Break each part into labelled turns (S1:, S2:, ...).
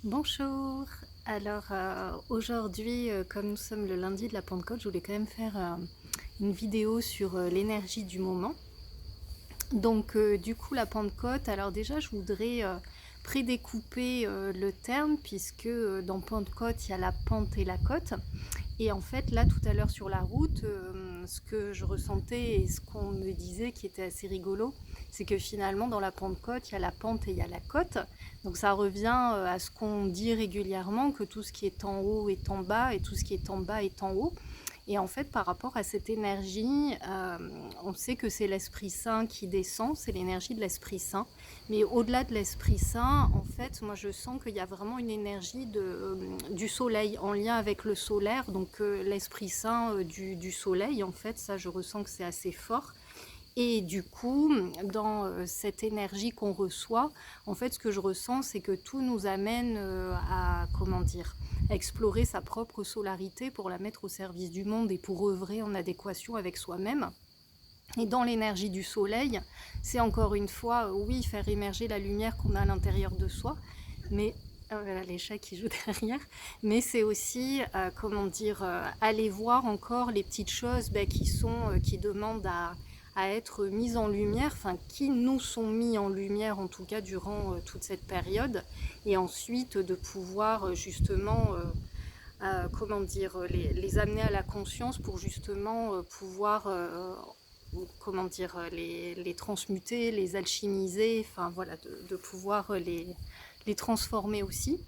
S1: Bonjour. Alors aujourd'hui, comme nous sommes le lundi de la Pentecôte, je voulais quand même faire une vidéo sur l'énergie du moment. Donc du coup la Pentecôte, alors déjà je voudrais prédécouper le terme puisque dans Pentecôte il y a la pente et la côte. Et en fait là tout à l'heure sur la route, ce que je ressentais et ce qu'on me disait qui était assez rigolo, c'est que finalement dans la Pentecôte il y a la pente et il y a la côte. Donc ça revient à ce qu'on dit régulièrement, que tout ce qui est en haut est en bas et tout ce qui est en bas est en haut. Et en fait, par rapport à cette énergie, on sait que c'est l'Esprit Saint qui descend, c'est l'énergie de l'Esprit Saint. Mais au-delà de l'Esprit Saint, en fait, moi je sens qu'il y a vraiment une énergie du soleil, en lien avec le solaire. Donc l'Esprit Saint du soleil, en fait, ça je ressens que c'est assez fort. Et du coup, dans cette énergie qu'on reçoit, en fait, ce que je ressens, c'est que tout nous amène à, comment dire, à explorer sa propre solarité pour la mettre au service du monde et pour œuvrer en adéquation avec soi-même. Et dans l'énergie du soleil, c'est encore une fois, oui, faire émerger la lumière qu'on a à l'intérieur de soi, mais les chats qui jouent derrière, mais c'est aussi, comment dire, aller voir encore les petites choses qui demandent à être mises en lumière, enfin qui nous sont mis en lumière en tout cas durant toute cette période, et ensuite de pouvoir justement comment dire, les amener à la conscience pour justement pouvoir comment dire, les transmuter, les alchimiser, enfin voilà, de pouvoir les transformer aussi.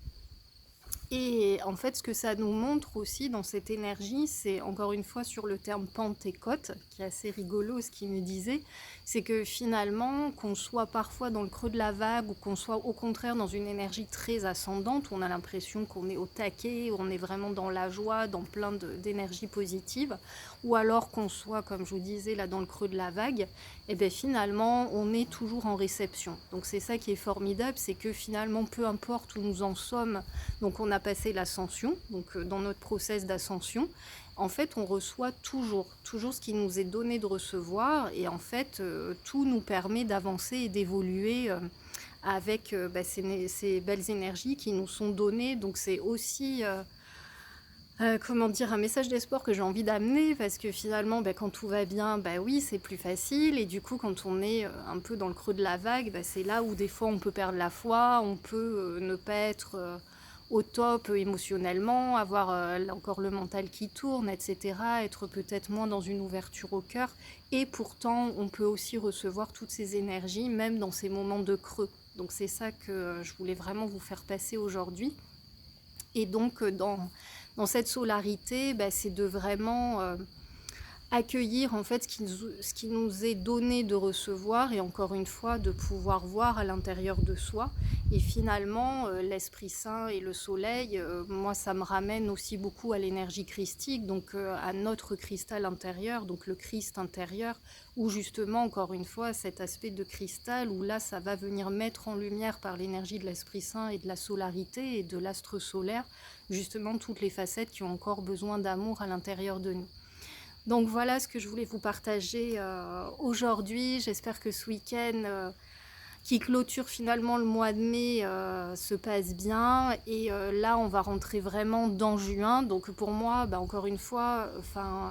S1: Et en fait, ce que ça nous montre aussi dans cette énergie, c'est encore une fois sur le terme pentecôte, qui est assez rigolo ce qu'il me disait, c'est que finalement, qu'on soit parfois dans le creux de la vague ou qu'on soit au contraire dans une énergie très ascendante, où on a l'impression qu'on est au taquet, où on est vraiment dans la joie, dans plein d'énergie positive, ou alors qu'on soit, comme je vous disais, là dans le creux de la vague, et bien finalement, on est toujours en réception. Donc c'est ça qui est formidable, c'est que finalement, peu importe où nous en sommes, donc on a passé l'ascension, donc dans notre process d'ascension, en fait on reçoit toujours ce qui nous est donné de recevoir, et en fait tout nous permet d'avancer et d'évoluer avec ces belles énergies qui nous sont données. Donc c'est aussi comment dire, un message d'espoir que j'ai envie d'amener, parce que finalement quand tout va bien, oui c'est plus facile, et du coup quand on est un peu dans le creux de la vague, c'est là où des fois on peut perdre la foi, on peut ne pas être au top émotionnellement, avoir encore le mental qui tourne, etc., être peut-être moins dans une ouverture au cœur, et pourtant on peut aussi recevoir toutes ces énergies même dans ces moments de creux. Donc c'est ça que je voulais vraiment vous faire passer aujourd'hui. Et donc dans cette solarité, c'est de vraiment accueillir en fait ce qui nous est donné de recevoir, et encore une fois de pouvoir voir à l'intérieur de soi. Et finalement l'Esprit Saint et le soleil, moi ça me ramène aussi beaucoup à l'énergie christique, donc à notre cristal intérieur, donc le Christ intérieur, où justement encore une fois cet aspect de cristal, où là ça va venir mettre en lumière par l'énergie de l'Esprit Saint et de la solarité et de l'astre solaire, justement toutes les facettes qui ont encore besoin d'amour à l'intérieur de nous. Donc voilà ce que je voulais vous partager aujourd'hui. J'espère que ce week-end qui clôture finalement le mois de mai se passe bien. Et là, on va rentrer vraiment dans juin. Donc pour moi, encore une fois,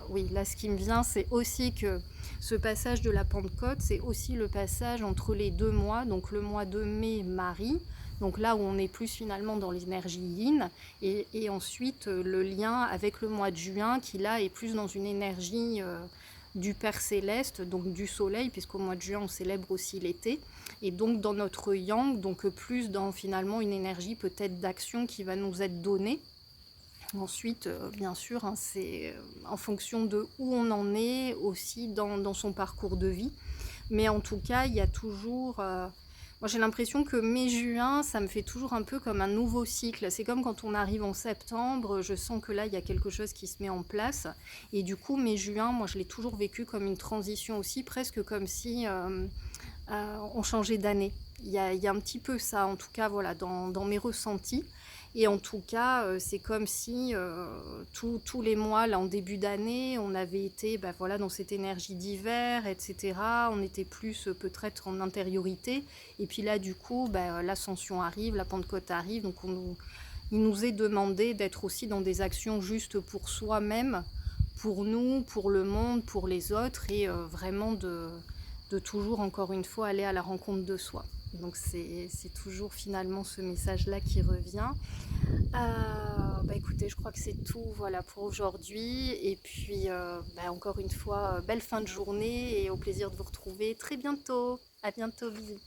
S1: oui, là ce qui me vient, c'est aussi que ce passage de la Pentecôte, c'est aussi le passage entre les 2 mois. Donc le mois de mai, Marie. Donc là où on est plus finalement dans l'énergie yin, et ensuite le lien avec le mois de juin qui là est plus dans une énergie du Père Céleste, donc du Soleil, puisqu'au mois de juin on célèbre aussi l'été, et donc dans notre yang, donc plus dans finalement une énergie peut-être d'action qui va nous être donnée. Ensuite, bien sûr, c'est en fonction de où on en est aussi dans son parcours de vie, mais en tout cas il y a toujours moi j'ai l'impression que mai-juin, ça me fait toujours un peu comme un nouveau cycle. C'est comme quand on arrive en septembre, je sens que là il y a quelque chose qui se met en place. Et du coup mai-juin, moi je l'ai toujours vécu comme une transition aussi, presque comme si on changeait d'année. il y a un petit peu ça, en tout cas, voilà, dans mes ressentis. Et en tout cas, c'est comme si tous les mois, là, en début d'année, on avait été bah, voilà, dans cette énergie d'hiver, etc. On était plus peut-être en intériorité. Et puis là, du coup, bah, l'ascension arrive, la Pentecôte arrive. Donc il nous est demandé d'être aussi dans des actions juste pour soi-même, pour nous, pour le monde, pour les autres, et vraiment de toujours, encore une fois, aller à la rencontre de soi. Donc c'est toujours finalement ce message-là qui revient. Bah écoutez, je crois que c'est tout voilà, pour aujourd'hui. Et puis, bah, encore une fois, belle fin de journée et au plaisir de vous retrouver très bientôt. À bientôt, bisous.